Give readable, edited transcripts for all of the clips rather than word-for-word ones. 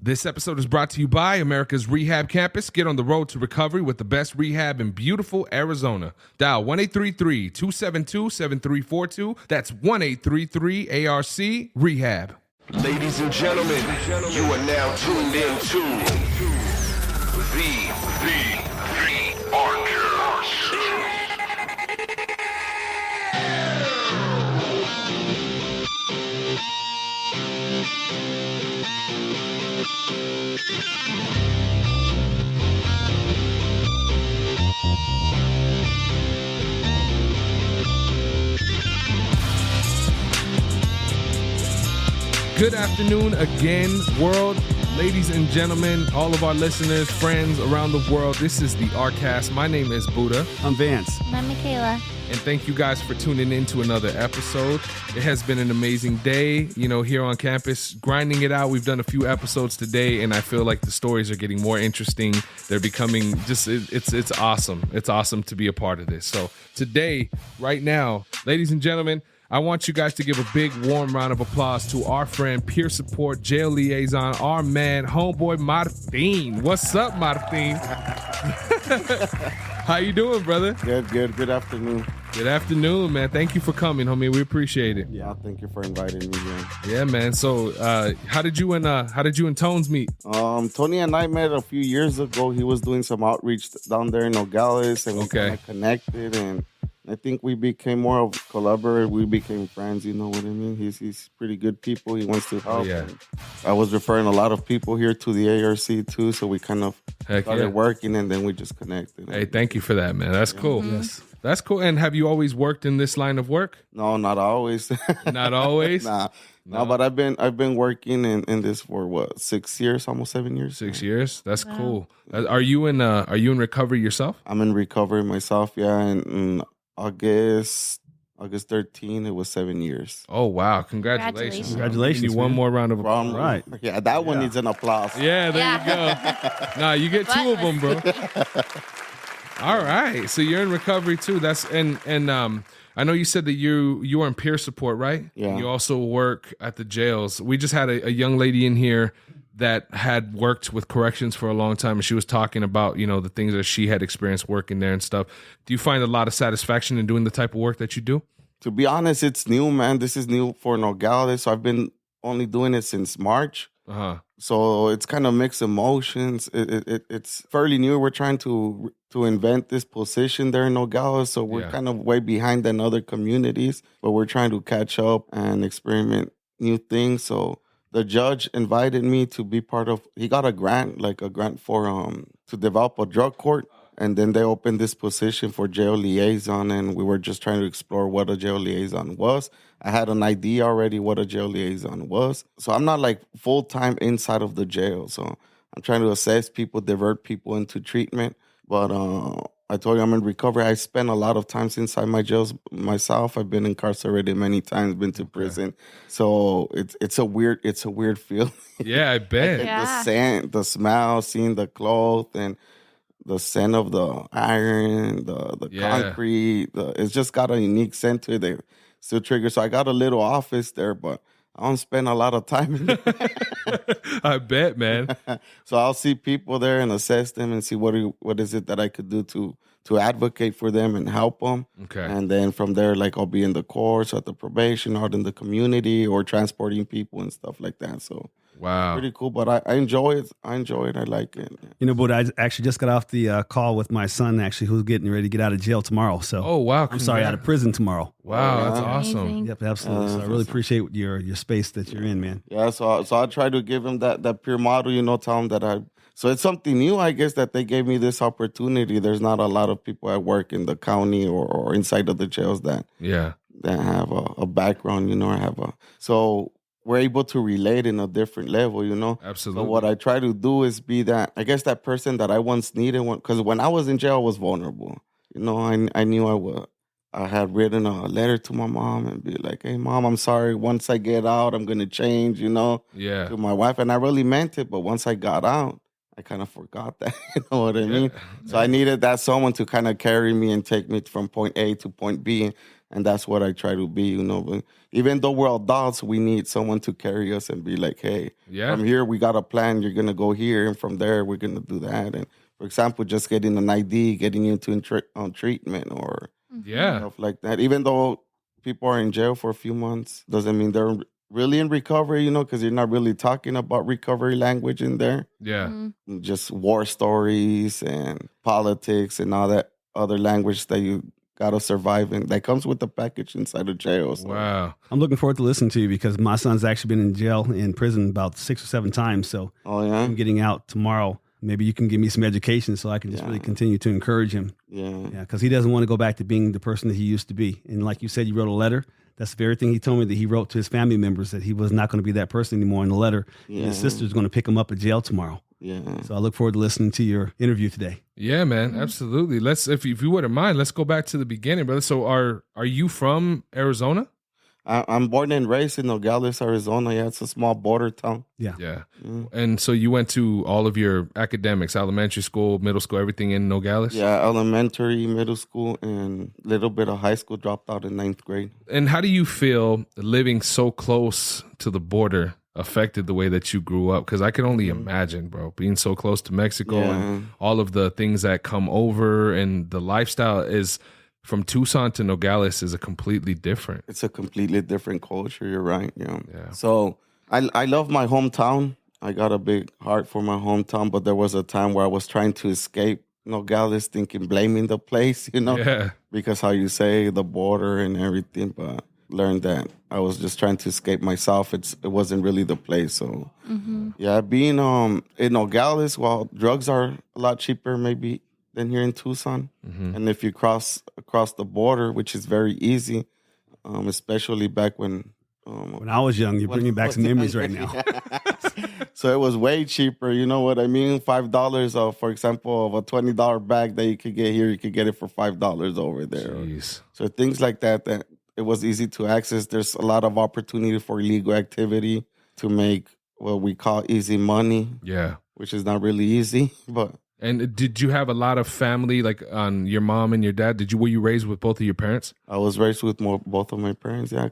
This episode is brought to you by Americas Rehab Campus. Get on the road to recovery with the best rehab in beautiful Arizona. Dial 1-833-272-7342. That's 1-833-ARC-REHAB. Ladies and gentlemen, you are now tuned in to the ARCast. Good afternoon again, world. Ladies and gentlemen, all of our listeners, friends around the world, this is the ARCast. My name is Buddha. I'm Vance. And I'm Michaela. And thank you guys for tuning in to another episode. It has been an amazing day, here on campus, grinding it out. We've done a few episodes today, and I feel like the stories are getting more interesting. They're becoming it's awesome. It's awesome to be a part of this. So today, right now, ladies and gentlemen, I want you guys to give a big, warm round of applause to our friend, peer support, jail liaison, our man, homeboy Martin. What's up, Martin? How you doing, brother? Good afternoon. Good afternoon, man. Thank you for coming, homie. We appreciate it. Yeah, thank you for inviting me, man. Yeah, man. So, how did you and Tones meet? Tony and I met a few years ago. He was doing some outreach down there in Nogales, and we kind of connected, and I think we became more of collaborators. We became friends, you know what I mean? He's pretty good people. He wants to help. Oh, yeah. I was referring a lot of people here to the ARC too, so we kind of started working, and then we just connected. Hey, thank you for that, man. That's cool. Mm-hmm. Yes. That's cool. And have you always worked in this line of work? No, not always. Not always? No, but I've been working in this for 6 years, almost 7 years. 6 years? That's cool. Are you in recovery yourself? I'm in recovery myself, yeah, and August 13, it was 7no years. Oh, wow. Congratulations. Congratulations. Give you one more round of applause. Right. Yeah, that one needs an applause. Yeah, there you go. Nah, you get two of them, bro. All right. So you're in recovery too. And I know you said that you are in peer support, right? Yeah. You also work at the jails. We just had a young lady in here that had worked with corrections for a long time, and she was talking about, the things that she had experienced working there and stuff. Do you find a lot of satisfaction in doing the type of work that you do? To be honest, it's new, man. This is new for Nogales. So I've been only doing it since March. Uh-huh. So it's kind of mixed emotions. It's fairly new. We're trying to invent this position there in Nogales. So we're kind of way behind than other communities, but we're trying to catch up and experiment new things. So the judge invited me to be part of, he got a grant for, to develop a drug court. And then they opened this position for jail liaison, and we were just trying to explore what a jail liaison was. I had an idea already what a jail liaison was. So I'm not like full-time inside of the jail. So I'm trying to assess people, divert people into treatment. But I told you I'm in recovery. I spent a lot of times inside my jails myself. I've been incarcerated many times, been to prison. So it's a weird feeling. Yeah, I bet. The scent, the smell, seeing the clothes, and the scent of the iron, the concrete. It's just got a unique scent to it. They still trigger. So I got a little office there, but I don't spend a lot of time in there. I bet, man. So I'll see people there and assess them and see what is it that I could do to advocate for them and help them. Okay. And then from there, I'll be in the courts, at the probation, out in the community, or transporting people and stuff like that. So wow, pretty cool. But I enjoy it. I like it. But I actually just got off the call with my son, actually, who's getting ready to get out of jail tomorrow. So, oh wow, I'm sorry, out of prison tomorrow. Wow, that's awesome. Amazing. Yep, absolutely. So I really appreciate your space that you're in, man. Yeah, so I try to give him that peer model, tell him that so it's something new, I guess, that they gave me this opportunity. There's not a lot of people at work in the county or inside of the jails that have a background, so we're able to relate in a different level, Absolutely. So what I try to do is be that person that I once needed, because when I was in jail, I was vulnerable. I knew I had written a letter to my mom and be like, hey, Mom, I'm sorry. Once I get out, I'm going to change, to my wife. And I really meant it. But once I got out, I kind of forgot that, you know what I mean? So I needed that someone to kind of carry me and take me from point A to point B. And that's what I try to be, But even though we're adults, we need someone to carry us and be like, hey, from here, we got a plan. You're going to go here. And from there, we're going to do that. And for example, just getting an ID, getting you into treatment or stuff like that. Even though people are in jail for a few months, doesn't mean they're really in recovery, because you're not really talking about recovery language in there. Yeah. Mm-hmm. Just war stories and politics and all that other language that you got to survive in. That comes with the package inside of jail. So. Wow. I'm looking forward to listening to you because my son's actually been in jail, in prison about 6 or 7 times. So I'm getting out tomorrow. Maybe you can give me some education so I can just really continue to encourage him. Yeah, because he doesn't want to go back to being the person that he used to be. And like you said, you wrote a letter. That's the very thing he told me that he wrote to his family members, that he was not going to be that person anymore in the letter. Yeah. And his sister's going to pick him up at jail tomorrow. Yeah. So I look forward to listening to your interview today. Yeah, man, absolutely. Let's, if you wouldn't mind, let's go back to the beginning, brother. So are you from Arizona? I'm born and raised in Nogales, Arizona. Yeah, it's a small border town. Yeah. And so you went to all of your academics, elementary school, middle school, everything in Nogales? Yeah, elementary, middle school, and a little bit of high school. Dropped out in 9th grade. And how do you feel living so close to the border affected the way that you grew up? Because I can only imagine, bro, being so close to Mexico and all of the things that come over, and the lifestyle is... From Tucson to Nogales is a completely different. It's a completely different culture. You're right. Yeah. So I love my hometown. I got a big heart for my hometown, but there was a time where I was trying to escape Nogales, blaming the place, because how you say the border and everything, but learned that I was just trying to escape myself. It wasn't really the place. So being in Nogales, well, drugs are a lot cheaper maybe than here in Tucson. And if you cross across the border, which is very easy, especially back when I was young, you're bringing back some memories right now. So it was way cheaper, you know what I mean? $5, for example, of a $20 bag that you could get here, you could get it for $5 over there. Jeez. So things like that it was easy to access. There's a lot of opportunity for illegal activity to make what we call easy money. Yeah. Which is not really easy, but... And did you have a lot of family, like on your mom and your dad? Were you raised with both of your parents? I was raised with both of my parents. Yeah,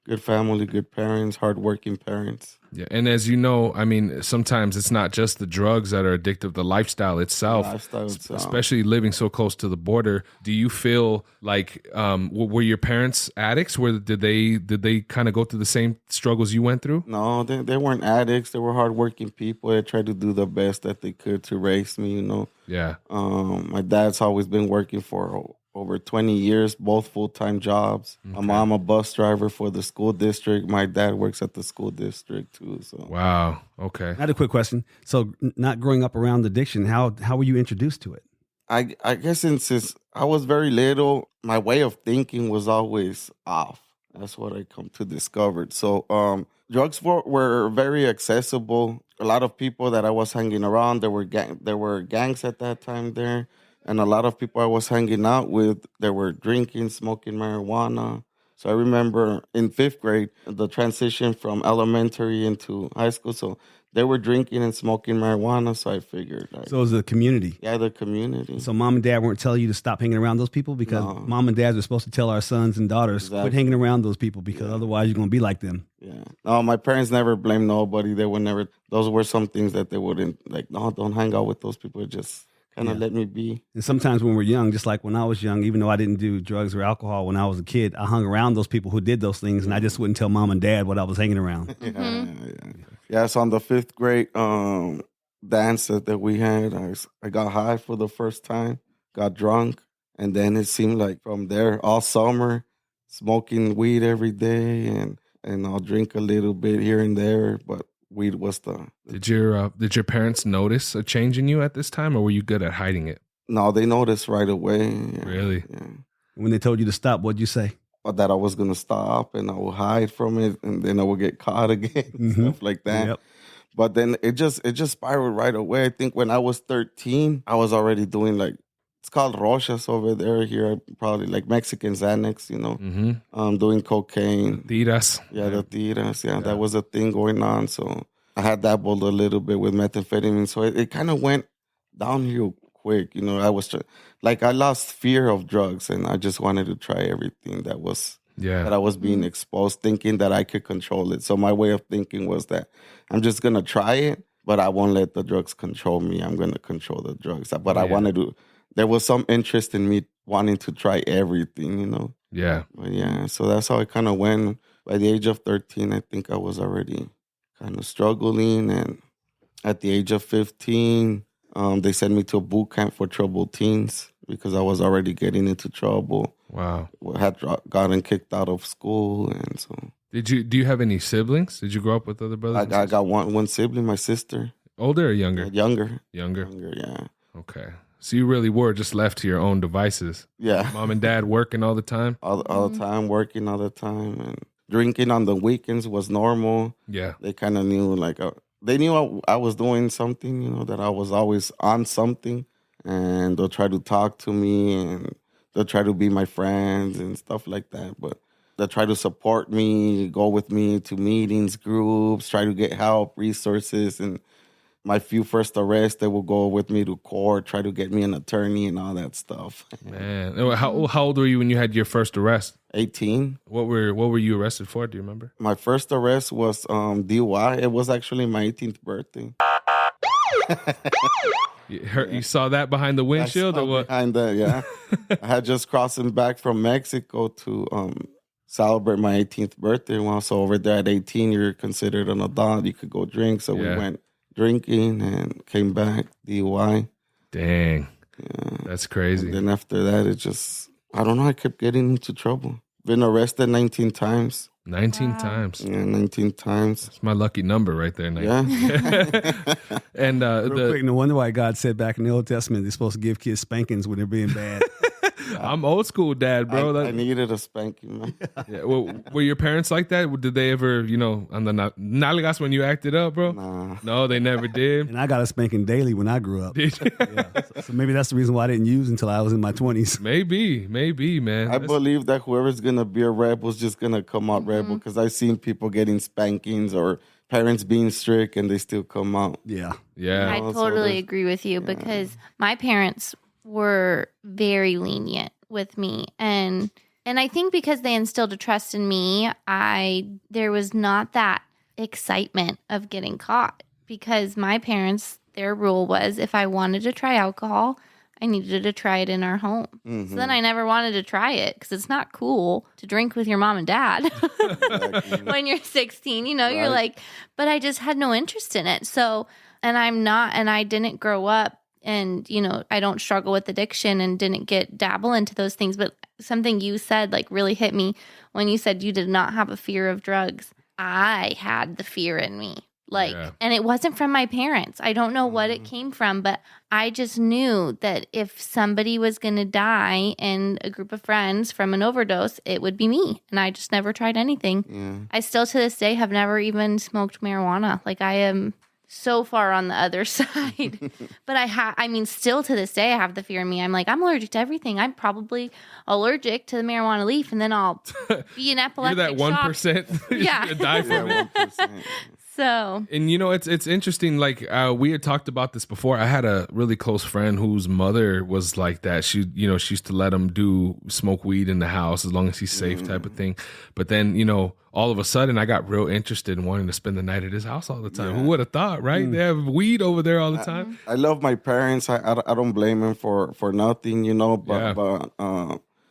good family, good parents, hardworking parents. Yeah, and as you know, I mean, sometimes it's not just the drugs that are addictive, the lifestyle itself, especially living so close to the border. Do you feel like, were your parents addicts? Did they kind of go through the same struggles you went through? No, they weren't addicts. They were hardworking people. They tried to do the best that they could to raise me, Yeah. My dad's always been working for over 20 years, both full-time jobs. Okay. My mom a bus driver for the school district. My dad works at the school district too. So wow. Okay. I had a quick question. So not growing up around addiction, how were you introduced to it? I guess since I was very little, my way of thinking was always off. That's what I come to discover. So drugs were very accessible. A lot of people that I was hanging around, there were gangs at that time there. And a lot of people I was hanging out with, they were drinking, smoking marijuana. So I remember in 5th grade, the transition from elementary into high school. So they were drinking and smoking marijuana. So I figured. So it was the community. Yeah, the community. So mom and dad weren't telling you to stop hanging around those people? Because mom and dad are supposed to tell our sons and daughters, quit hanging around those people because otherwise you're going to be like them. Yeah. No, my parents never blamed nobody. They would never. Those were some things that they wouldn't, no, don't hang out with those people. Just kind of let me be. And sometimes when we're young, just like when I was young, even though I didn't do drugs or alcohol when I was a kid, I hung around those people who did those things, and I just wouldn't tell mom and dad what I was hanging around. Yeah, so on the 5th grade dance that we had, I got high for the first time, got drunk, and then it seemed like from there all summer, smoking weed every day, and I'll drink a little bit here and there, but weed was the... Did your parents notice a change in you at this time, or were you good at hiding it? No, they noticed right away. Yeah. Really? Yeah. When they told you to stop, what'd you say? That I was going to stop and I would hide from it, and then I would get caught again, stuff like that. Yep. But then it just spiraled right away. I think when I was 13, I was already doing it's called rochas over there. Here, probably like Mexican Xanax, doing cocaine. Tiras. Yeah, the tiras. Yeah, that was a thing going on. So I had dabbled a little bit with methamphetamine. So it kind of went downhill quick. You know, I lost fear of drugs, and I just wanted to try everything that I was being exposed, thinking that I could control it. So my way of thinking was that I'm just going to try it, but I won't let the drugs control me. I'm going to control the drugs. But I wanted to, there was some interest in me wanting to try everything, you know? Yeah. But yeah, so that's how it kind of went. By the age of 13, I think I was already kind of struggling. And at the age of 15, they sent me to a boot camp for troubled teens because I was already getting into trouble. Wow. Had gotten kicked out of school, and so. Do you have any siblings? Did you grow up with other brothers? I got one sibling, my sister. Older or younger? Younger. Younger, yeah. Okay. So you really were just left to your own devices. Yeah. Mom and dad working all the time? All the time, working all the time. And drinking on the weekends was normal. Yeah. They kind of knew, they knew I was doing something, you know, that I was always on something. And they'll try to talk to me, and they'll try to be my friends and stuff like that. But they'll try to support me, go with me to meetings, groups, try to get help, resources. And my few first arrests, they will go with me to court, try to get me an attorney and all that stuff. Man, how old were you when you had your first arrest? 18. What were you arrested for? Do you remember? My first arrest was DUI. It was actually my 18th birthday. You saw that behind the windshield or what? Behind that, yeah. I had just crossing back from Mexico to celebrate my 18th birthday. Well, so over there at 18, you're considered an adult. You could go drink. So we went drinking and came back, DUI. Dang. Yeah. That's crazy. And then after that, I don't know, I kept getting into trouble. Been arrested 19 times. 19 times. Yeah, 19 times. That's my lucky number right there. 19. Yeah. And real quick, no wonder why God said back in the Old Testament they're supposed to give kids spankings when they're being bad. I'm old school dad, bro. I needed a spanking, man. Yeah. Well, were your parents like that? Did they ever, on the Nogales when you acted up, bro? Nah. No, they never did. And I got a spanking daily when I grew up. Did you? Yeah. So maybe that's the reason why I didn't use until I was in my 20s. Maybe, man. I believe that whoever's going to be a rebel is just going to come out rebel, because I've seen people getting spankings or parents being strict and they still come out. Yeah. Yeah. I totally agree with you because my parents were very lenient with me, and I think because they instilled a trust in me, there was not that excitement of getting caught, because my parents, their rule was if I wanted to try alcohol, I needed to try it in our home. So then I never wanted to try it because it's not cool to drink with your mom and dad when you're 16. You're like, but I just had no interest in it. So, and I didn't grow up and, I don't struggle with addiction and didn't dabble into those things. But something you said really hit me when you said you did not have a fear of drugs. I had the fear in me. And it wasn't from my parents. I don't know what it came from, but I just knew that if somebody was going to die in a group of friends from an overdose, it would be me. And I just never tried anything. Yeah. I still to this day have never even smoked marijuana. I am so far on the other side. But still to this day, I have the fear in me. I'm I'm allergic to everything. I'm probably allergic to the marijuana leaf, and then I'll be an epileptic You're that 1%. Yeah. You die from it. 1%. So, and it's interesting. We had talked about this before. I had a really close friend whose mother was like that. She used to let him smoke weed in the house as long as he's safe, type of thing. But then, all of a sudden, I got real interested in wanting to spend the night at his house all the time. Who would have thought, right? They have weed over there all the time. I love my parents. I don't blame them for nothing, but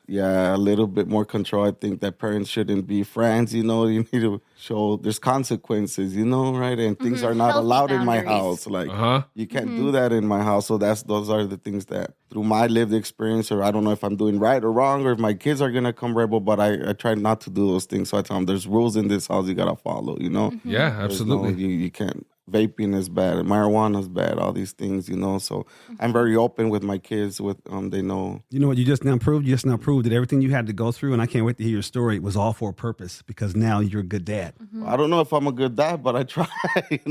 a little bit more control. I think that parents shouldn't be friends, you need to show there's consequences, right? And things are not Healthy allowed boundaries. in my house. You can't do that in my house. So those are the things that through my lived experience, or I don't know if I'm doing right or wrong, or if my kids are going to come rebel, but I try not to do those things. So I tell them there's rules in this house you got to follow, Yeah, absolutely. You can't. Vaping is bad, marijuana is bad, all these things, So I'm very open with my kids. They know. You know what you just now proved? You just now proved that everything you had to go through, and I can't wait to hear your story, was all for a purpose, because now you're a good dad. I don't know if I'm a good dad, but I try.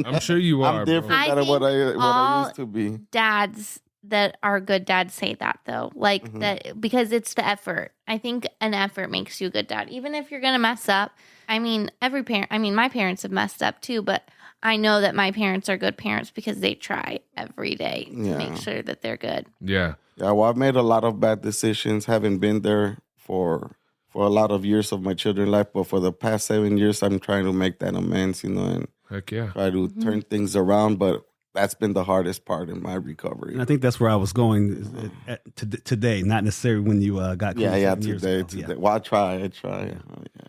I'm sure you are. I'm different than what I used to be. Dads that are good dads say that, though, that, because it's the effort. I think an effort makes you a good dad, even if you're gonna mess up. My parents have messed up too, but I know that my parents are good parents because they try every day to make sure that they're good. Yeah. Yeah, well, I've made a lot of bad decisions, haven't been there for a lot of years of my children's life, but for the past 7 years, I'm trying to make that amends, and Heck yeah. try to turn things around, but that's been the hardest part in my recovery. And I think that's where I was going today, not necessarily when you got clean. Today. Well, I try. Yeah.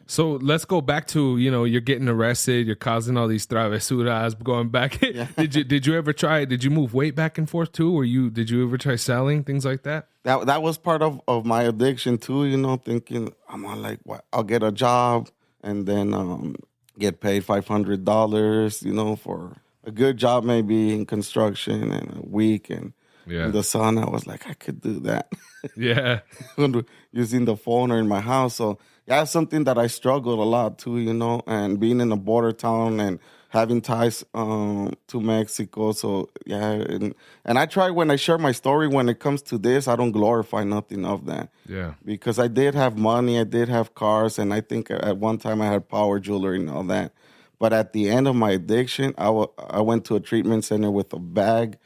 So let's go back to, you're getting arrested, you're causing all these travesuras, going back. Yeah. Did you ever try, did you move weight back and forth too? Or did you ever try selling, things like that? That was part of my addiction too, thinking I'm on like, what, I'll get a job and then get paid $500, for a good job maybe in construction and a week and in the sun. I was like, I could do that. Yeah. Using the phone or in my house. So yeah, it's something that I struggled a lot too, and being in a border town and having ties to Mexico. So yeah, and I try when I share my story, when it comes to this, I don't glorify nothing of that. Yeah. Because I did have money, I did have cars, and I think at one time I had power jewelry and all that. But at the end of my addiction, I went to a treatment center with a bag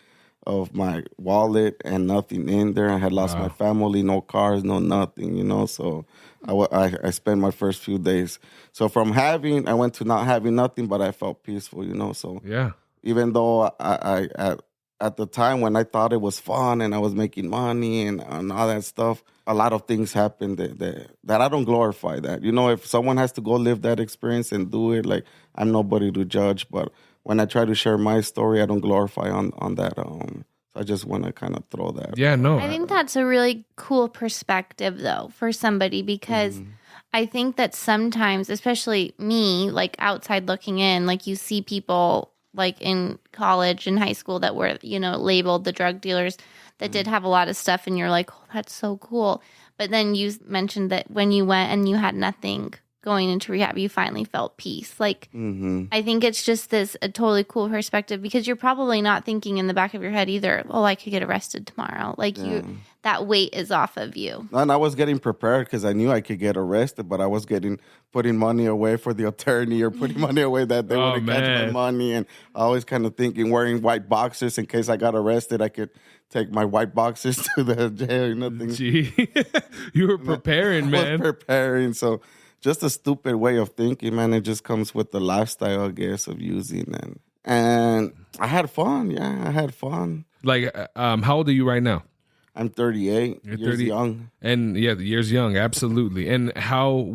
of my wallet and nothing in there. I had lost my family, no cars, no nothing, So I spent my first few days. So from I went to not having nothing, but I felt peaceful, So yeah, even though I at the time when I thought it was fun and I was making money and all that stuff, a lot of things happened that I don't glorify that. If someone has to go live that experience and do it, like, I'm nobody to judge. But when I try to share my story, I don't glorify on that. So I just want to kind of throw that. Yeah, no. I think that's a really cool perspective, though, for somebody, because I think that sometimes, especially me, like outside looking in, like you see people like in college and high school that were, labeled the drug dealers that did have a lot of stuff. And you're like, oh, that's so cool. But then you mentioned that when you went and you had nothing going into rehab, you finally felt peace. Like, I think it's just a totally cool perspective, because you're probably not thinking in the back of your head either, oh, I could get arrested tomorrow. Like that weight is off of you. And I was getting prepared because I knew I could get arrested, but I was putting money away for the attorney or putting money away that they wouldn't catch my money. And I always kind of thinking wearing white boxers in case I got arrested, I could take my white boxers to the jail. Nothing. Gee, you were preparing, man. I was preparing. So just a stupid way of thinking, man. It just comes with the lifestyle, I guess, of using. And I had fun. Yeah, I had fun. Like, how old are you right now? I'm 38. You're 30, young. And yeah, the year's young, absolutely. And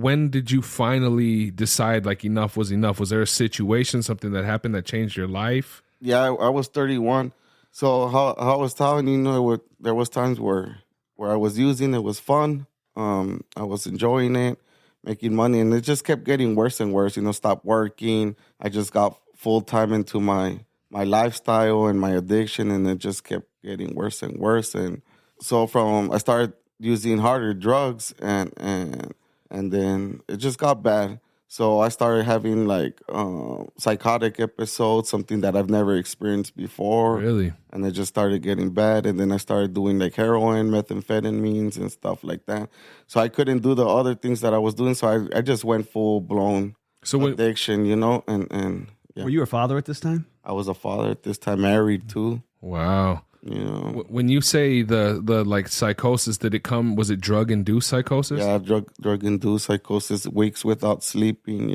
when did you finally decide like enough was enough? Was there a situation, something that happened that changed your life? Yeah, I was 31. So how I was telling you, there was times where I was using it was fun. I was enjoying it, making money, and it just kept getting worse and worse. Stopped working. I just got full time into my lifestyle and my addiction, and it just kept getting worse and worse. And so I started using harder drugs, and then it just got bad. So I started having like psychotic episodes, something that I've never experienced before. Really? And it just started getting bad. And then I started doing like heroin, methamphetamines, and stuff like that. So I couldn't do the other things that I was doing. So I just went full blown addiction, and yeah. Were you a father at this time? I was a father at this time, married too. Wow. When you say the like psychosis, was it drug induced psychosis? Yeah, drug induced psychosis, weeks without sleeping,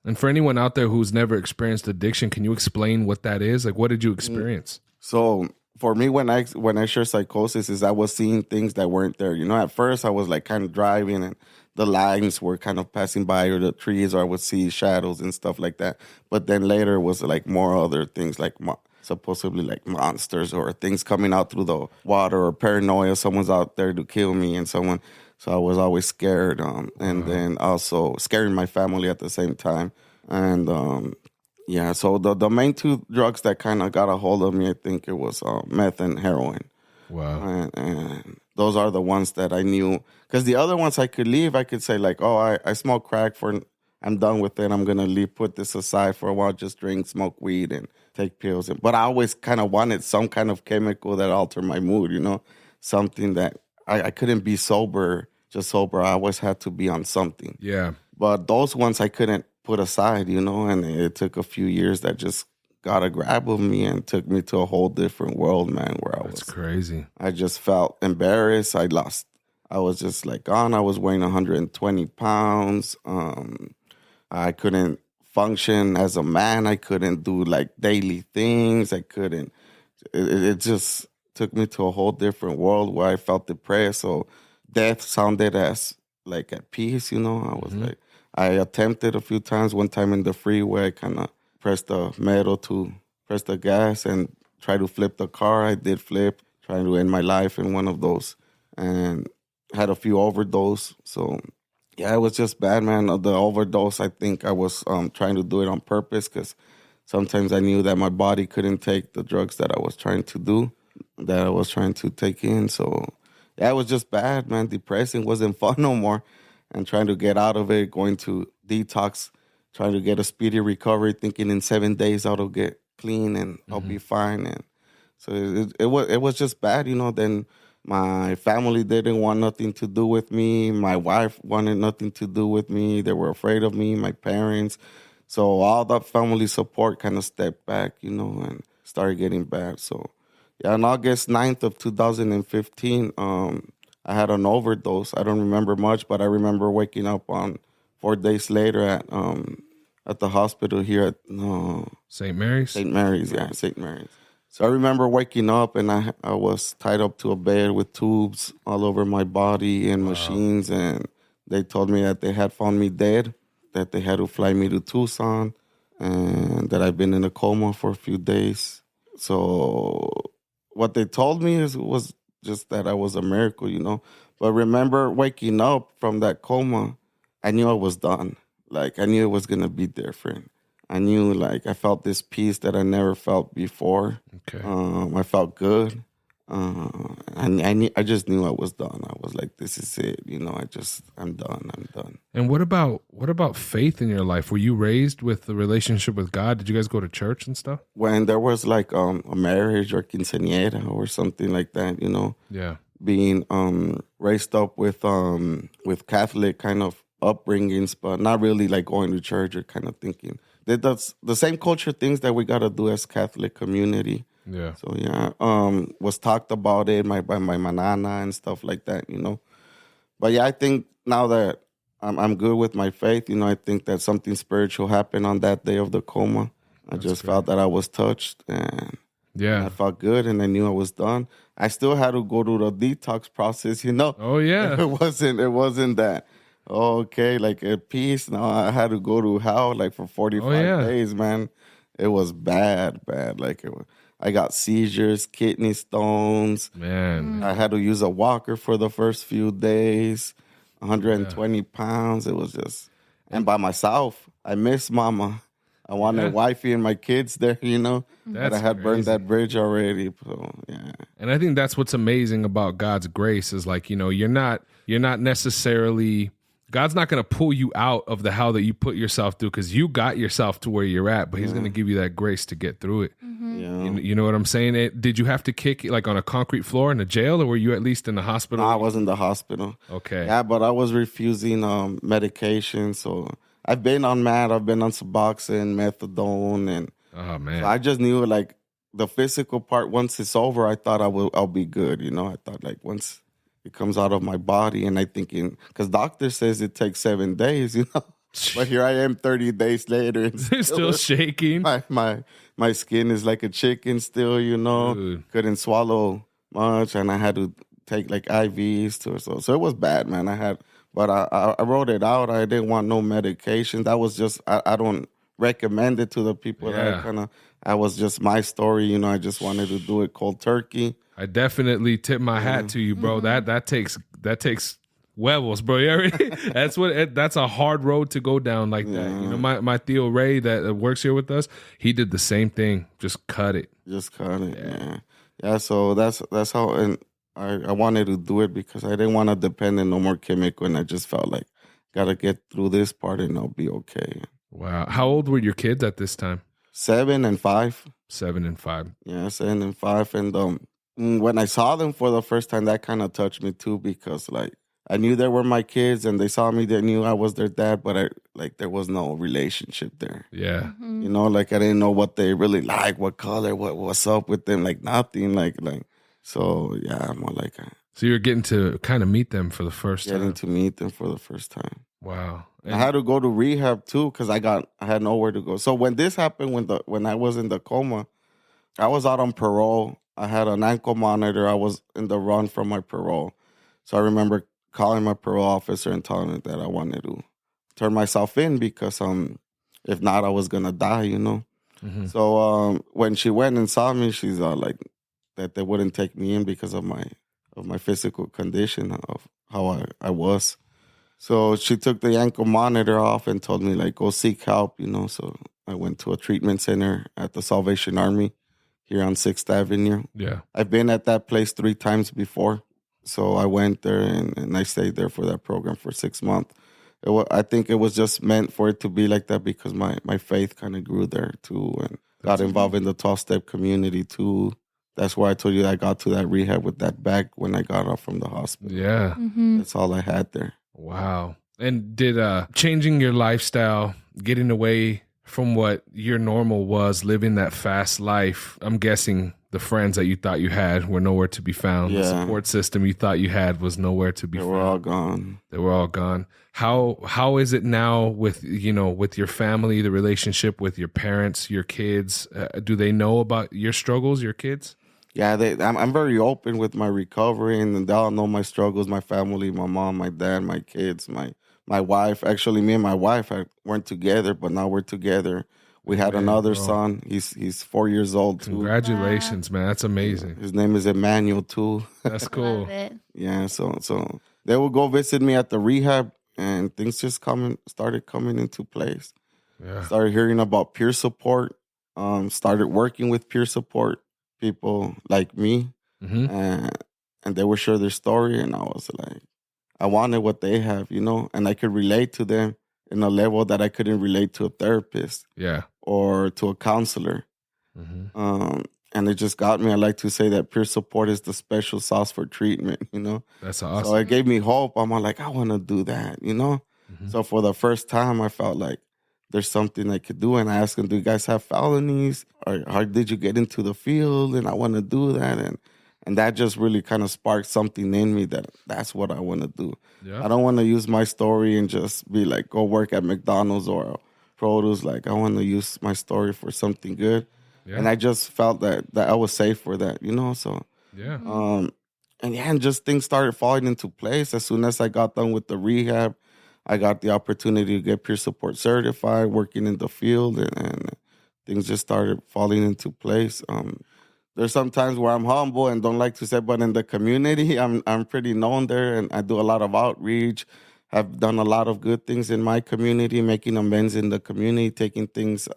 And for anyone out there who's never experienced addiction, can you explain what that is? Like, what did you experience? So for me, when I share psychosis, is I was seeing things that weren't there. At first I was like kind of driving and the lines were kind of passing by, or the trees, or I would see shadows and stuff like that. But then later it was like more other things, like supposedly like monsters or things coming out through the water, or paranoia, someone's out there to kill me, so I was always scared, and then also scaring my family at the same time. And so the main two drugs that kind of got a hold of me, I think it was meth and heroin. Wow. And those are the ones that I knew, because the other ones I could leave. I could say like, oh, I smoke crack, I'm done with it, I'm gonna leave, put this aside for a while, just drink, smoke weed, and take pills. But I always kind of wanted some kind of chemical that altered my mood, something that I couldn't be just sober. I always had to be on something. Yeah. But those ones I couldn't put aside, and it took a few years that just got a grab of me and took me to a whole different world, man, where That's crazy. I just felt embarrassed. I was just like gone. I was weighing 120 pounds. I couldn't function as a man. I couldn't do like daily things. It just took me to a whole different world where I felt depressed. So death sounded as like at peace, I was like, I attempted a few times. One time in the freeway, I kind of pressed the metal to press the gas and try to flip the car. I did flip, trying to end my life in one of those, and had a few overdose. So yeah, it was just bad, man. The overdose, I think I was trying to do it on purpose because sometimes I knew that my body couldn't take the drugs that I was trying to take in. So yeah, it was just bad, man. Depressing, wasn't fun no more. And trying to get out of it, going to detox, trying to get a speedy recovery, thinking in 7 days I'll get clean and I'll be fine. And so it was just bad, Then my family didn't want nothing to do with me. My wife wanted nothing to do with me. They were afraid of me, my parents. So all that family support kind of stepped back, and started getting bad. So yeah, on August 9th of 2015, I had an overdose. I don't remember much, but I remember waking up on 4 days later at the hospital here at St. Mary's? St. Mary's, yeah, St. Mary's. So I remember waking up and I was tied up to a bed with tubes all over my body and machines, and they told me that they had found me dead, that they had to fly me to Tucson, and that I've been in a coma for a few days. So what they told me was just that I was a miracle, But remember waking up from that coma, I knew I was done. Like, I knew it was going to be different. I knew, like, I felt this peace that I never felt before. Okay. I felt good. I just knew I was done. I was like, this is it. I'm done. And what about faith in your life? Were you raised with the relationship with God? Did you guys go to church and stuff? When there was like a marriage or quinceañera or something like that, Yeah. Being raised up with Catholic kind of upbringings, but not really like going to church or kind of thinking that's the same culture things that we got to do as Catholic community. Yeah. So yeah, was talked about it by my manana and stuff like that, But yeah, I think now that I'm good with my faith, I think that something spiritual happened on that day of the coma. I just felt that I was touched, and I felt good, and I knew I was done. I still had to go to the detox process, Oh yeah. It wasn't that. Okay, like at peace. Now I had to go to hell like for 45 days, man. It was bad. Like I got seizures, kidney stones. Man. I had to use a walker for the first few days, 120 pounds. It was just, and by myself. I miss mama. I wanted wifey and my kids there, but I had burned that bridge already. So, yeah. And I think that's what's amazing about God's grace is like, you're not necessarily, God's not going to pull you out of the hell that you put yourself through because you got yourself to where you're at, but he's going to give you that grace to get through it. Yeah. You know what I'm saying? Did you have to kick like on a concrete floor in a jail, or were you at least in the hospital? No, I was in the hospital. Okay. Yeah, but I was refusing medication. So I've been on MAD, I've been on Suboxone, methadone, and oh man, so I just knew like the physical part. Once it's over, I thought I'll be good. I thought like once it comes out of my body, and I thinking because doctor says it takes 7 days, But here I am 30 days later. And still shaking. My skin is like a chicken still, Dude. Couldn't swallow much, and I had to take like IVs so it was bad, man. But I wrote it out. I didn't want no medication. That was just I don't recommend it to the people that I was just my story, I just wanted to do it cold turkey. I definitely tip my hat to you, bro. That takes huevos, bro. That's a hard road to go down like that. My Theo Ray that works here with us, he did the same thing. Just cut it. Yeah. So that's how, and I wanted to do it because I didn't want to depend on no more chemical, and I just felt like gotta get through this part and I'll be okay. Wow. How old were your kids at this time? 7 and 5. 7 and 5. Yeah, 7 and 5. And when I saw them for the first time, that kind of touched me too, because like I knew they were my kids, and they saw me. They knew I was their dad, but there was no relationship there. Yeah. You know, like I didn't know what they really like, what color, what's up with them, like nothing, like. So yeah, I'm more like. So you're getting to kind of meet them for the first time. Getting to meet them for the first time. Wow. I had to go to rehab too because I had nowhere to go. So when this happened, when I was in the coma, I was out on parole. I had an ankle monitor. I was in the run from my parole. So I remember calling my parole officer and telling him that I wanted to turn myself in because if not, I was gonna die, you know. Mm-hmm. So when she went and saw me, she's like that they wouldn't take me in because of my physical condition, of how I was. So she took the ankle monitor off and told me, like, go seek help, you know. So I went to a treatment center at the Salvation Army here on 6th Avenue. Yeah. I've been at that place 3 times before. So I went there and I stayed there for that program for 6 months. I think it was just meant for it to be like that because my faith kind of grew there too, and got involved in the 12-step community too. That's why I told you I got to that rehab with that bag when I got off from the hospital. Yeah. Mm-hmm. That's all I had there. Wow. And did changing your lifestyle, getting away from what your normal was, living that fast life, I'm guessing the friends that you thought you had were nowhere to be found. Yeah. The support system you thought you had was nowhere to be found. They were all gone. They were all gone. How is it now with your family, the relationship with your parents, your kids? Do they know about your struggles, your kids? Yeah, I'm very open with my recovery, and they all know my struggles, my family, my mom, my dad, my kids, my wife. Actually, me and my wife weren't together, but now we're together. We had another son. He's 4 years old too. Congratulations, man. That's amazing. His name is Emmanuel too. That's cool. Love it. Yeah, so they would go visit me at the rehab, and things just started coming into place. Yeah. Started hearing about peer support. Started working with peer support people like me, mm-hmm. and they would share their story, and I was like, I wanted what they have, you know, and I could relate to them in a level that I couldn't relate to a therapist, or to a counselor. Mm-hmm. And it just got me. I like to say that peer support is the special sauce for treatment, you know. That's awesome. So it gave me hope. I'm like, I want to do that, you know. Mm-hmm. So for the first time, I felt like there's something I could do. And I asked them, do you guys have felonies? Or how did you get into the field? And I want to do that. And that just really kind of sparked something in me that's what I want to do. Yeah. I don't want to use my story and just be like, go work at McDonald's or produce. Like, I want to use my story for something good. Yeah. And I just felt that I was safe for that, you know? So, and just things started falling into place. As soon as I got done with the rehab, I got the opportunity to get peer support certified, working in the field, and things just started falling into place. There's some times where I'm humble and don't like to say, but in the community, I'm pretty known there, and I do a lot of outreach. I've done a lot of good things in my community, making amends in the community, taking things,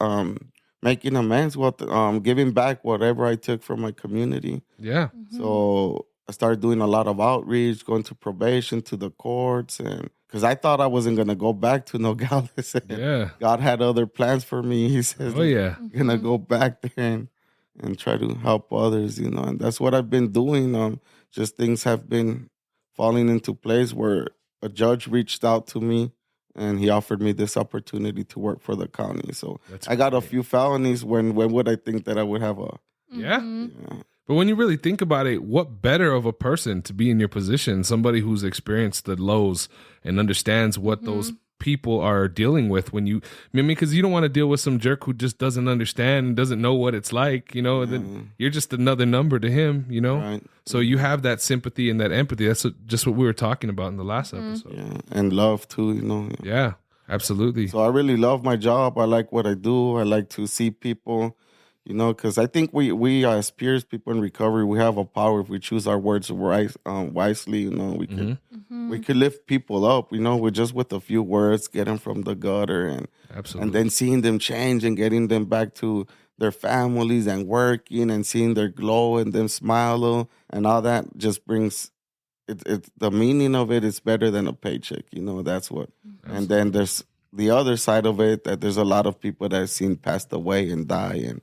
making amends with, giving back whatever I took from my community. Yeah. Mm-hmm. So I started doing a lot of outreach, going to probation, to the courts, and because I thought I wasn't going to go back to Nogales. Yeah. God had other plans for me. He says, I'm going to go back there and try to help others, you know. And that's what I've been doing. Just things have been falling into place where a judge reached out to me and he offered me this opportunity to work for the county. So I got a few felonies. When would I think that I would have a... Yeah. But when you really think about it, what better of a person to be in your position? Somebody who's experienced the lows and understands what those people are dealing with because you don't want to deal with some jerk who just doesn't understand and doesn't know what it's like, you know, then you're just another number to him, you know? Right. So you have that sympathy and that empathy. That's just what we were talking about in the last episode. Yeah. And love too, you know? Yeah, absolutely. So I really love my job. I like what I do. I like to see people, you know, because I think we as peers, people in recovery, we have a power if we choose our words wisely. You know, we could lift people up. You know, with a few words, get them from the gutter, and then seeing them change and getting them back to their families and working and seeing their glow and them smile and all that just brings it. The meaning of it is better than a paycheck. You know, that's what. Absolutely. And then there's the other side of it, that there's a lot of people that I've seen passed away and die,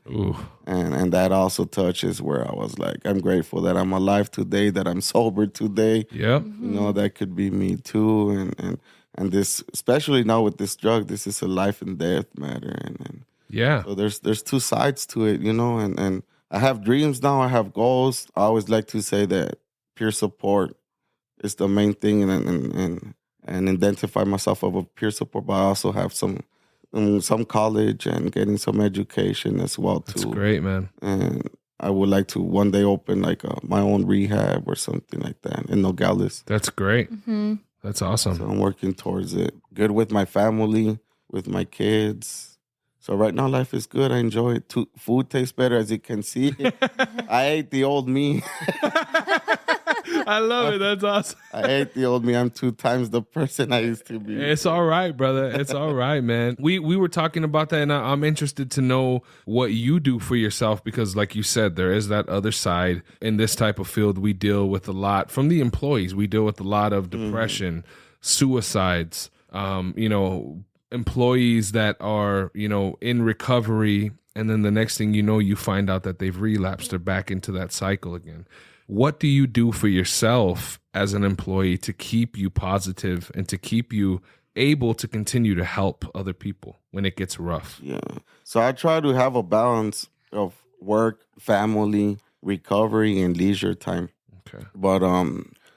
and that also touches where I was like, I'm grateful that I'm alive today, that I'm sober today. Yep. That could be me too, and this, especially now with this drug, this is a life and death matter, and so there's two sides to it, and I have dreams now, I have goals. I always like to say that peer support is the main thing, and identify myself of a peer support, but I also have some college and getting some education as well too. That's great, man. And I would like to one day open like my own rehab or something like that in Nogales. That's great. That's awesome. So I'm working towards it. Good with my family, with my kids. So right now life is good. I enjoy it. Food tastes better, as you can see. I ate the old me. I love it. That's awesome. I ate the old me. I'm 2 times the person I used to be. It's all right, brother. It's all right, man. We were talking about that, and I'm interested to know what you do for yourself, because like you said, there is that other side. In this type of field, we deal with a lot from the employees. We deal with a lot of depression, suicides, employees that are, in recovery. And then the next thing you know, you find out that they've relapsed or back into that cycle again. What do you do for yourself as an employee to keep you positive and to keep you able to continue to help other people when it gets rough? Yeah. So I try to have a balance of work, family, recovery, and leisure time. Okay. But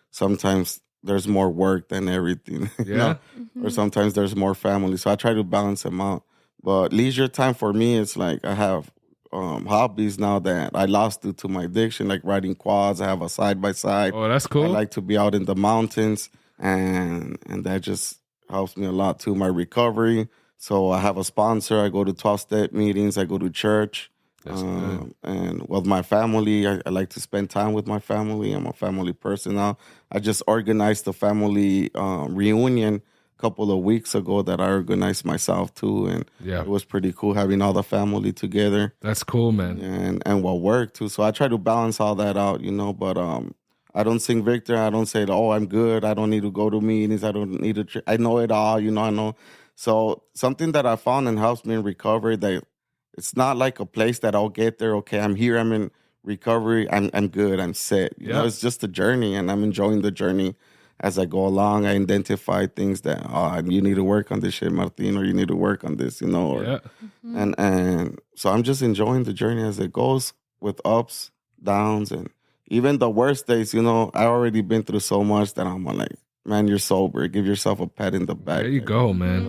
sometimes there's more work than everything. Yeah. Or sometimes there's more family. So I try to balance them out. But leisure time for me, it's like I have hobbies now that I lost due to my addiction, like riding quads. I have a side-by-side. Oh, that's cool. I like to be out in the mountains, and that just helps me a lot too, my recovery. So I have a sponsor. I go to 12-step meetings. I go to church. That's good. And with my family, I like to spend time with my family. I'm a family person now. I just organized the family reunion couple of weeks ago that I organized myself too, and it was pretty cool having all the family together. That's cool, man. And what work too. So I try to balance all that out, but I don't sing victory. I don't say, oh, I'm good. I don't need to go to meetings. I don't need to. I know it all. I know. So something that I found and helps me in recovery, that it's not like a place that I'll get there. Okay, I'm here. I'm in recovery. I'm good. I'm set. It's just a journey, and I'm enjoying the journey. As I go along, I identify things that you need to work on this shit, Martin, or you need to work on this, and so I'm just enjoying the journey as it goes, with ups, downs, and even the worst days. I already been through so much that I'm like, man, you're sober. Give yourself a pat in the back. There you go, man.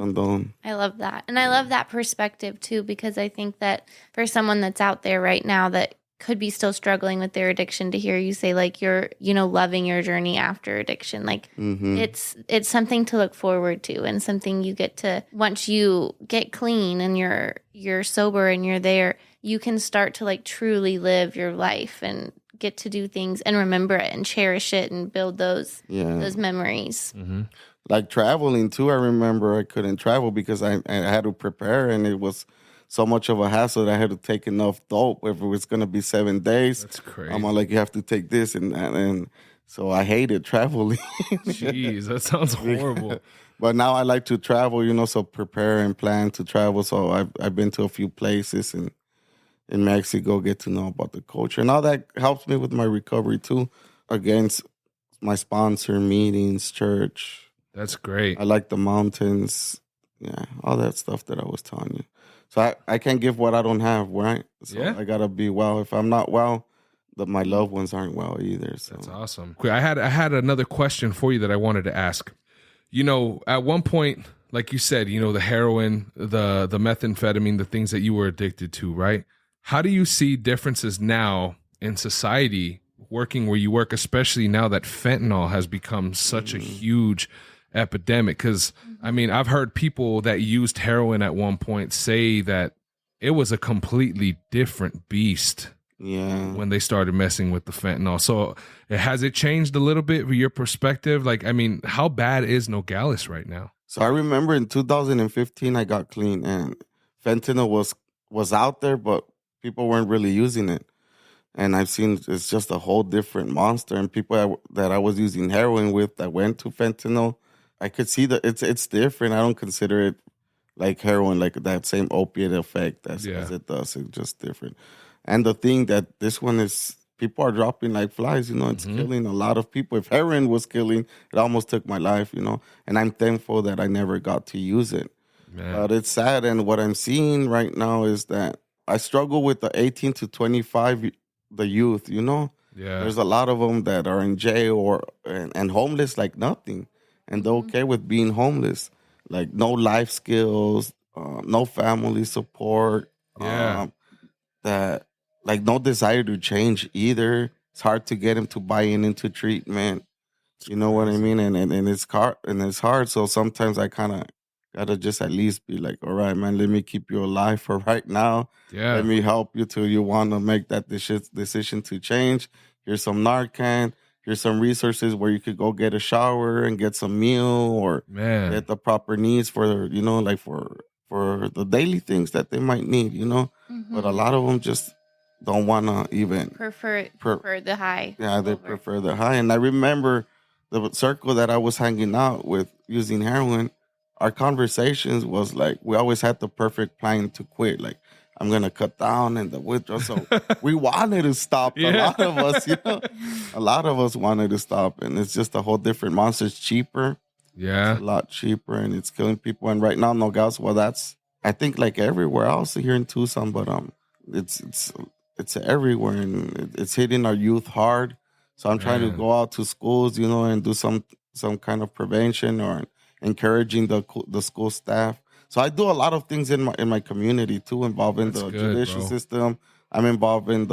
I love that, and I love that perspective too, because I think that for someone that's out there right now that could be still struggling with their addiction, to hear you say like you're loving your journey after addiction, like it's something to look forward to, and something you get to, once you get clean and you're sober and you're there, you can start to like truly live your life and get to do things and remember it and cherish it and build those memories. Like traveling too, I remember I couldn't travel because I had to prepare, and it was so much of a hassle that I had to take enough dope if it was going to be 7 days. That's crazy. I'm like, you have to take this and so I hated traveling. Jeez, that sounds horrible. But now I like to travel, so prepare and plan to travel. So I've been to a few places in Mexico, get to know about the culture, and all that helps me with my recovery too. Against my sponsor, meetings, church. That's great. I like the mountains. Yeah, all that stuff that I was telling you. So I can't give what I don't have, right? So I got to be well. If I'm not well, my loved ones aren't well either. So. That's awesome. I had another question for you that I wanted to ask. At one point, like you said, the heroin, the methamphetamine, the things that you were addicted to, right? How do you see differences now in society working where you work, especially now that fentanyl has become such a huge epidemic? Because I've heard people that used heroin at one point say that it was a completely different beast when they started messing with the fentanyl. So has it changed a little bit with your perspective? Like, how bad is Nogales right now? So I remember in 2015 I got clean, and fentanyl was out there, but people weren't really using it. And I've seen it's just a whole different monster, and people that I was using heroin with that went to fentanyl, I could see that it's different. I don't consider it like heroin, like that same opiate effect as it does. It's just different. And the thing that this one is, people are dropping like flies, it's killing a lot of people. If heroin was killing, it almost took my life, and I'm thankful that I never got to use it. Man. But it's sad. And what I'm seeing right now is that I struggle with the 18 to 25, the youth, Yeah. There's a lot of them that are in jail and homeless like nothing. And they're okay with being homeless. Like no life skills, no family support. Yeah. That like no desire to change either. It's hard to get them to buy into treatment. You know what I mean? And it's hard. So sometimes I kind of gotta just at least be like, all right, man, let me keep you alive for right now. Yeah. Let me help you till you want to make that decision to change. Here's some Narcan. Here's some resources where you could go get a shower and get some meal or get the proper needs for, like for the daily things that they might need, But a lot of them just don't want to even prefer the high. Yeah, they prefer the high. And I remember the circle that I was hanging out with using heroin, our conversations was like, we always had the perfect plan to quit. Like, I'm going to cut down and the withdrawal. So we wanted to stop. Yeah. A lot of us, a lot of us wanted to stop. And it's just a whole different monster. It's cheaper. Yeah. It's a lot cheaper and it's killing people. And right now, Nogales, well, that's, I think like everywhere else here in Tucson, but it's everywhere and it's hitting our youth hard. So I'm trying to go out to schools, and do some kind of prevention or encouraging the school staff. So I do a lot of things in my community too, involving the judicial system. I'm involved in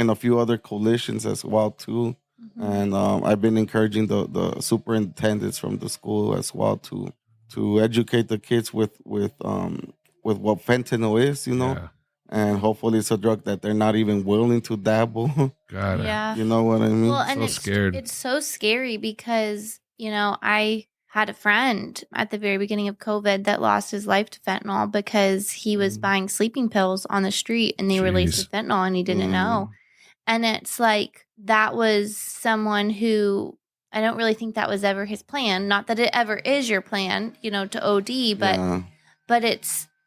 a few other coalitions as well too. Mm-hmm. And I've been encouraging the superintendents from the school as well to educate the kids with what fentanyl is, Yeah. And hopefully it's a drug that they're not even willing to dabble. Got it. Yeah. You know what I mean? Well, and scared. It's so scary because, I had a friend at the very beginning of COVID that lost his life to fentanyl because he was buying sleeping pills on the street and they were laced with fentanyl and he didn't know. And it's like, that was someone who, I don't really think that was ever his plan. Not that it ever is your plan, to OD, but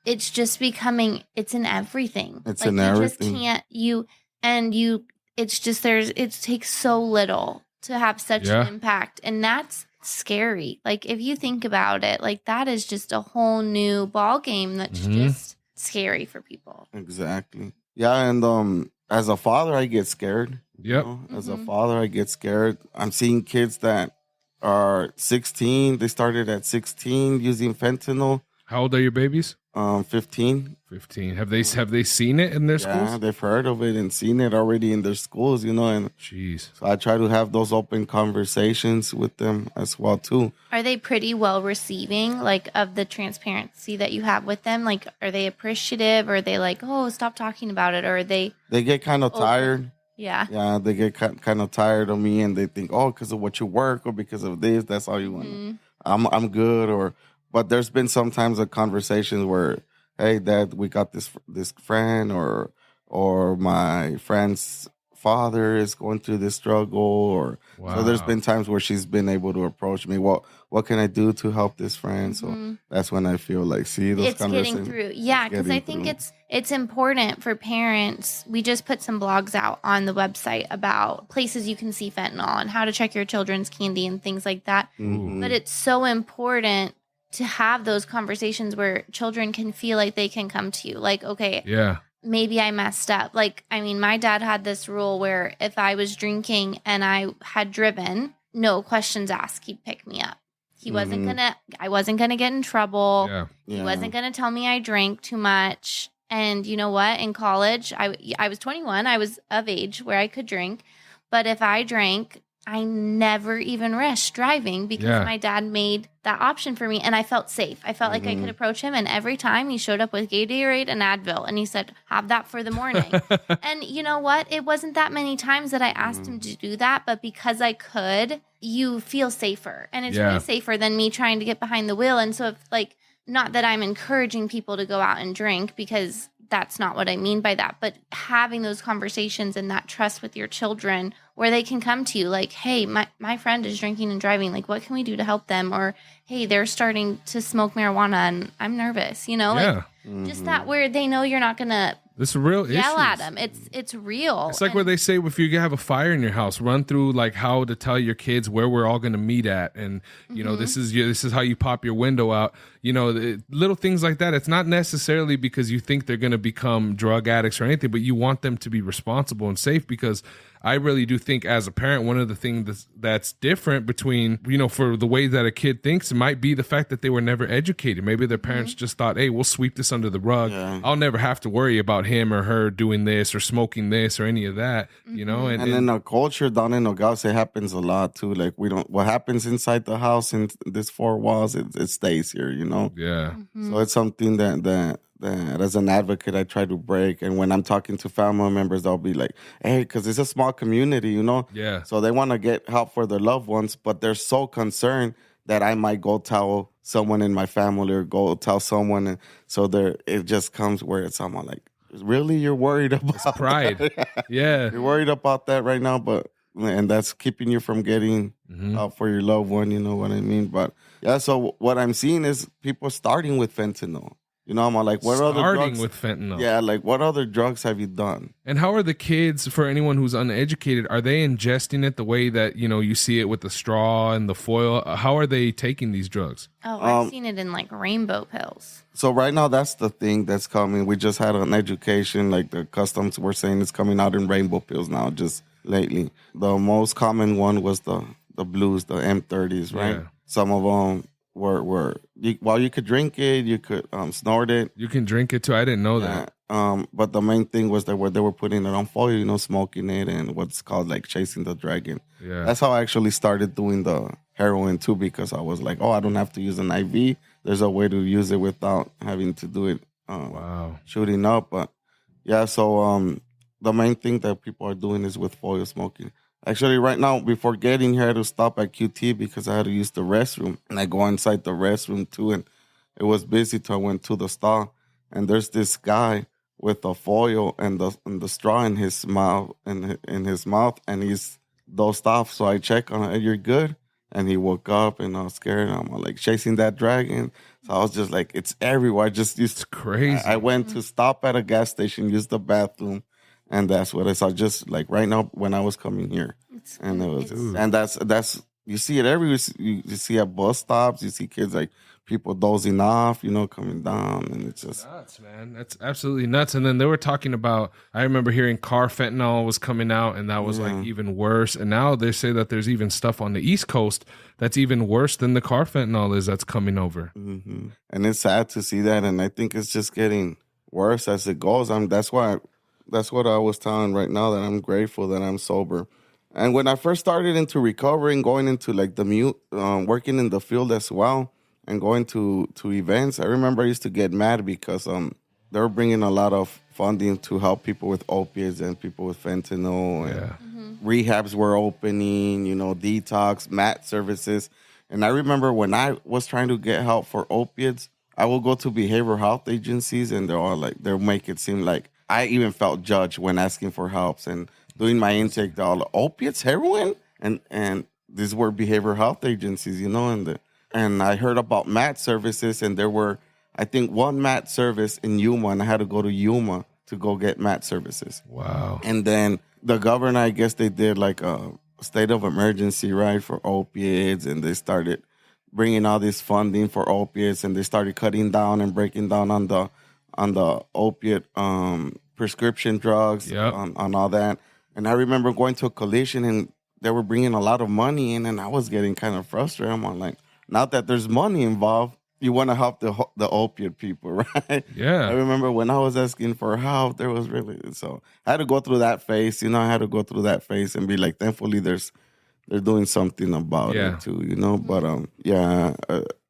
it's just becoming, it's in everything. It's like in everything. You just can't, it's just, it takes so little to have such an impact. And that's scary. Like, if you think about it, like, that is just a whole new ball game that's just scary for people. Exactly. Yeah. And as a father, I get scared. Yep. As a father, I get scared. I'm seeing kids that are 16. They started at 16 using fentanyl. How old are your babies? 15. 15. Have they seen it in their schools? Yeah, they've heard of it and seen it already in their schools, and jeez. So I try to have those open conversations with them as well too. Are they pretty well receiving, like, of the transparency that you have with them? Like, are they appreciative, or are they like, oh, stop talking about it, or are they get kind of tired? Yeah, they get kind of tired of me, and they think, oh, because of what you work or because of this, that's all you want. I'm good, but there's been sometimes a conversation where, hey, Dad, we got this friend or my friend's father is going through this struggle, so there's been times where she's been able to approach me. What can I do to help this friend? So that's when I feel like, those conversations. It's getting through. Yeah, because I think it's important for parents. We just put some blogs out on the website about places you can see fentanyl and how to check your children's candy and things like that. Mm-hmm. But it's so important to have those conversations where children can feel like they can come to you. Like, okay, maybe I messed up. Like, I mean, my dad had this rule where if I was drinking and I had driven, no questions asked, he'd pick me up. I wasn't gonna get in trouble. Yeah. He wasn't gonna tell me I drank too much. And you know what? In college, I was 21. I was of age where I could drink. But if I drank, I never even risked driving because my dad made that option for me, and I felt safe. I felt like I could approach him, and every time he showed up with Gatorade and Advil, and he said, have that for the morning. And you know what? It wasn't that many times that I asked him to do that, but because I could, you feel safer. And it's way safer than me trying to get behind the wheel. And so, not that I'm encouraging people to go out and drink, because that's not what I mean by that. But having those conversations and that trust with your children where they can come to you like, hey, my friend is drinking and driving. Like, what can we do to help them? Or, hey, they're starting to smoke marijuana and I'm nervous, like just that where they know you're not going to this real yell issues. at them. It's real. It's like where they say if you have a fire in your house, run through like how to tell your kids where we're all going to meet at, and this is how you pop your window out. Little things like that. It's not necessarily because you think they're going to become drug addicts or anything, but you want them to be responsible and safe. Because I really do think, as a parent, one of the things that's different between for the way that a kid thinks, it might be the fact that they were never educated. Maybe their parents just thought, hey, we'll sweep this under the rug. Yeah. I'll never have to worry about him or her doing this or smoking this or any of that, And in the culture down in Nogales, it happens a lot too. Like what happens inside the house in this four walls, it stays here, Yeah. So it's something that as an advocate, I try to break. And when I'm talking to family members, they'll be like, hey, because it's a small community, Yeah. So they want to get help for their loved ones, but they're so concerned that I might go tell someone in my family or go tell someone. And so it just comes where it's someone like, really, you're worried about it's pride. Yeah. You're worried about that right now, and that's keeping you from getting help for your loved one, you know what I mean? But yeah, so what I'm seeing is people starting with fentanyl. I'm like, what other drugs? Starting with fentanyl. Yeah, like what other drugs have you done? And how are the kids, for anyone who's uneducated, are they ingesting it the way that, you see it with the straw and the foil? How are they taking these drugs? Oh, I've seen it in like rainbow pills. So right now, that's the thing that's coming. We just had an education, like the customs were saying it's coming out in rainbow pills now, just lately. The most common one was the blues, the M30s, right? Yeah. Some of them were you could drink it, you could snort it. You can drink it too. I didn't know that. But the main thing was that they were putting it on foil, smoking it, and what's called like chasing the dragon. Yeah, that's how I actually started doing the heroin too, because I was like, I don't have to use an IV. There's a way to use it without having to do it. Shooting up, but yeah. So the main thing that people are doing is with foil smoking. Actually, right now, before getting here, I had to stop at QT because I had to use the restroom. And I go inside the restroom, too, and it was busy, so I went to the stall. And there's this guy with a foil and the straw in his mouth, and he's dozed off. So I check on him, hey, you're good? And he woke up, and I was scared. I'm like chasing that dragon. So I was just like, it's everywhere. It's crazy. I went to stop at a gas station, use the bathroom. And that's what I saw. Just like right now, when I was coming here, that's you see it everywhere. You see at bus stops, you see kids like people dozing off, coming down, and it's just nuts, man. That's absolutely nuts. And then they were talking about. I remember hearing car fentanyl was coming out, and that was like even worse. And now they say that there's even stuff on the East Coast that's even worse than the car fentanyl is that's coming over. Mm-hmm. And it's sad to see that, and I think it's just getting worse as it goes. That's what I was telling right now, that I'm grateful that I'm sober. And when I first started into recovering, going into like the working in the field as well, and going to events, I remember I used to get mad because they were bringing a lot of funding to help people with opiates and people with fentanyl. And rehabs were opening, detox, MAT services. And I remember when I was trying to get help for opiates, I will go to behavioral health agencies, and they'll make it seem like I even felt judged when asking for help and doing my intake. They're all like, opiates, heroin, and these were behavioral health agencies, and I heard about MAT services, and there were, I think, one MAT service in Yuma, and I had to go to Yuma to go get MAT services. Wow! And then the governor, I guess they did like a state of emergency, right, for opiates, and they started bringing all this funding for opiates, and they started cutting down and breaking down on the opiate prescription drugs, on all that. And I remember going to a collision, and they were bringing a lot of money in, and I was getting kind of frustrated. I'm like, not that there's money involved, you want to help the opiate people, right? Yeah. I remember when I was asking for help, there was really, so I had to go through that phase, I had to go through that phase and be like, thankfully they're doing something about it too, but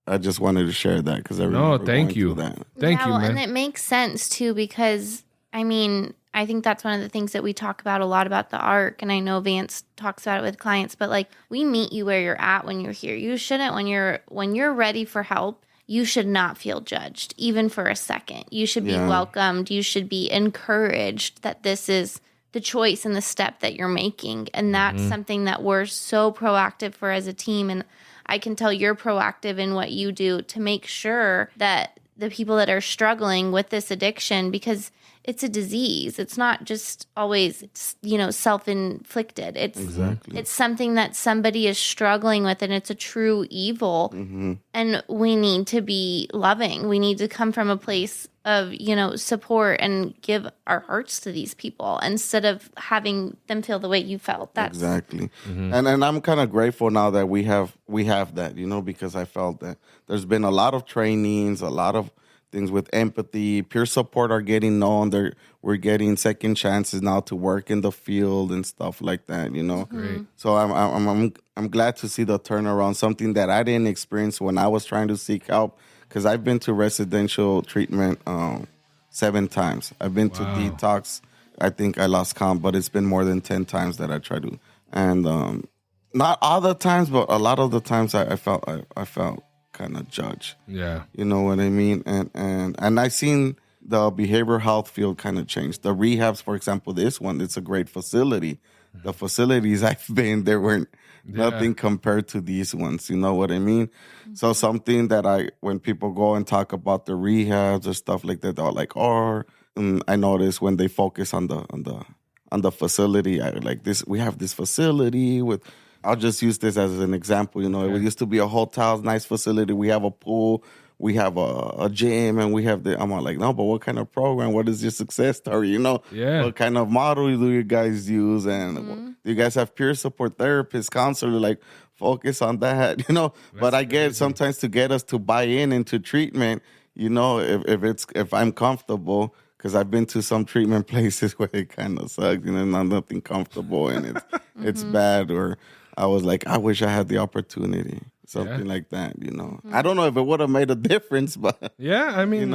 I just wanted to share that because I remember thank you. That. Thank you, man. And it makes sense too, because I think that's one of the things that we talk about a lot about the ARC, and I know Vance talks about it with clients, but like we meet you where you're at when you're here. You shouldn't, when you're ready for help, you should not feel judged, even for a second. You should be welcomed. You should be encouraged that this is the choice and the step that you're making. And that's something that we're so proactive for as a team. And I can tell you're proactive in what you do to make sure that the people that are struggling with this addiction, because it's a disease. It's not just always, self-inflicted. It's something that somebody is struggling with, and it's a true evil. And we need to be loving. We need to come from a place of, support and give our hearts to these people instead of having them feel the way you felt. That's exactly. And I'm kind of grateful now that we have that, because I felt that there's been a lot of trainings, a lot of things with empathy, peer support are getting known. We're getting second chances now to work in the field and stuff like that, Great. So I'm glad to see the turnaround, something that I didn't experience when I was trying to seek help, because I've been to residential treatment 7 times. I've been to detox. I think I lost count, but it's been more than 10 times that I tried to. And not all the times, but a lot of the times I felt kind of judged. Yeah. You know what I mean? And I seen the behavioral health field kind of change. The rehabs, for example, this one, it's a great facility. The facilities I've been, there weren't nothing compared to these ones. You know what I mean? So something that when people go and talk about the rehabs or stuff like that, they're like, I notice when they focus on the facility, we have this facility with. I'll just use this as an example. It used to be a hotel, nice facility. We have a pool, we have a gym, and we have I'm like, no, but what kind of program? What is your success story? What kind of model do you guys use? And do you guys have peer support therapists, counselor? Like, focus on that, But I get sometimes to get us to buy into treatment, if I'm comfortable. Because I've been to some treatment places where it kind of sucks, nothing comfortable, and it's bad. Or I was like, I wish I had the opportunity, something like that, I don't know if it would have made a difference, but I mean,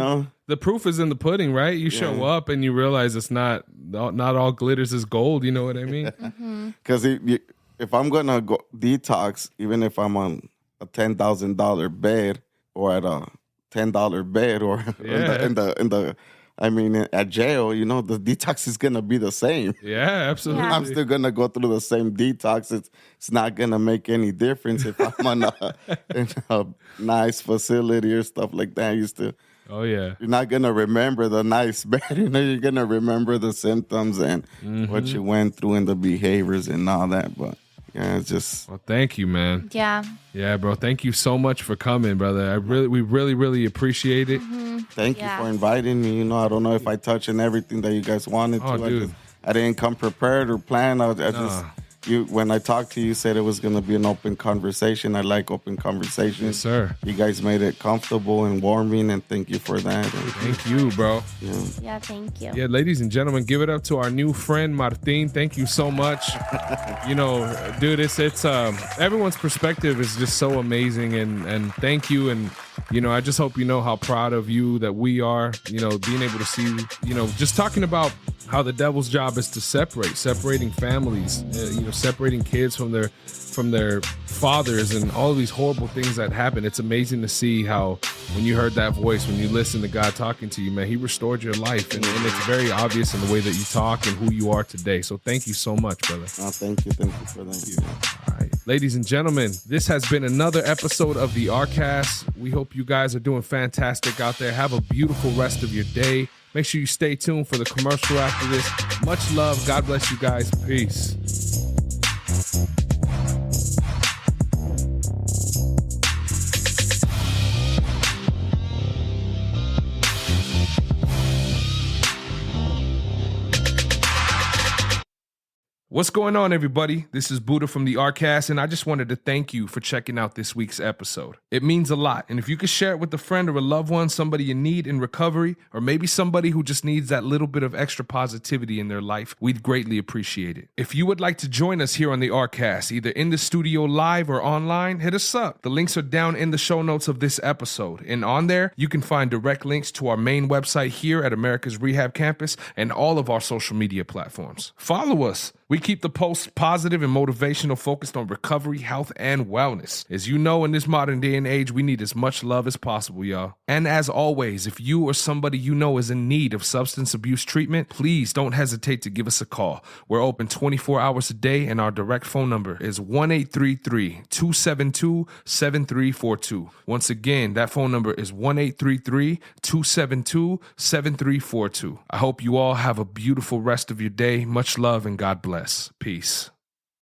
the proof is in the pudding, right? You show up and you realize it's not all glitters is gold. You know what I mean? Because if I'm gonna go detox, even if I'm on a $10,000 bed or at a $10 bed or in the at jail, the detox is going to be the same. Yeah, absolutely. I'm still going to go through the same detox. It's not going to make any difference if I'm in a nice facility or stuff like that. You're not going to remember the nice bed. You're going to remember the symptoms and what you went through and the behaviors and all that. But yeah, it's just. Well, thank you, man. Yeah. Yeah, bro. Thank you so much for coming, brother. We really, really appreciate it. Thank you for inviting me. I don't know if I touched on everything that you guys wanted to. Dude. I didn't come prepared or planned. When I talked to you, said it was going to be an open conversation. I like open conversations. Yes, sir. You guys made it comfortable and warming, and thank you for that. Thank you, bro. Yeah, thank you. Yeah, ladies and gentlemen, give it up to our new friend, Martin. Thank you so much. Dude, it's everyone's perspective is just so amazing, and thank you. And, I just hope you know how proud of you that we are, being able to see, just talking about how the devil's job is to separating families, separating kids from their fathers and all of these horrible things that happen. It's amazing to see how when you heard that voice, when you listen to God talking to you, man, he restored your life. And it's very obvious in the way that you talk and who you are today. So thank you so much, brother. Oh, thank you for that. All right. Ladies and gentlemen, this has been another episode of the ARCast. We hope you guys are doing fantastic out there. Have a beautiful rest of your day. Make sure you stay tuned for the commercial after this. Much love. God bless you guys. Peace. What's going on, everybody? This is Buddha from the ARCast, and I just wanted to thank you for checking out this week's episode. It means a lot, and if you could share it with a friend or a loved one, somebody you need in recovery, or maybe somebody who just needs that little bit of extra positivity in their life, we'd greatly appreciate it. If you would like to join us here on the ARCast, either in the studio live or online, hit us up. The links are down in the show notes of this episode, and on there, you can find direct links to our main website here at Americas Rehab Campus and all of our social media platforms. Follow us. We keep the posts positive and motivational, focused on recovery, health, and wellness. As you know, in this modern day and age, we need as much love as possible, y'all. And as always, if you or somebody you know is in need of substance abuse treatment, please don't hesitate to give us a call. We're open 24 hours a day, and our direct phone number is 1-833-272-7342. Once again, that phone number is 1-833-272-7342. I hope you all have a beautiful rest of your day. Much love and God bless. Peace.